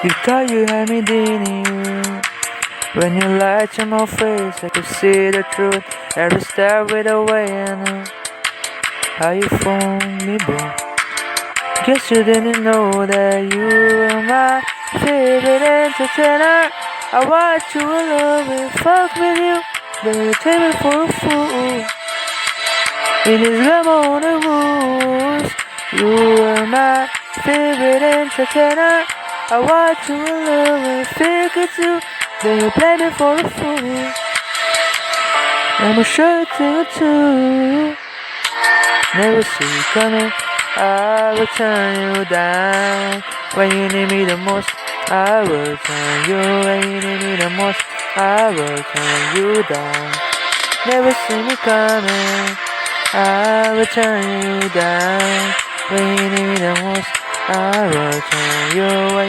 You thought you had me dating you. When you lied to my face, I could see the truth. Every step with the way I know how you phoned me back. Guess you didn't know that you were my favorite entertainer. I watch you alone and fuck with you, then you take me for a fool. In his glamour on the rules, you were my favorite entertainer. I watch you alone and think it's you, then you play me for a fool. I'm a shirt to two. Never see you coming, I will turn you down. When you need me the most, I will turn you. When you need me the most, I will turn you down. Never see me coming, I will turn you down. When you need me the most, I will turn you. When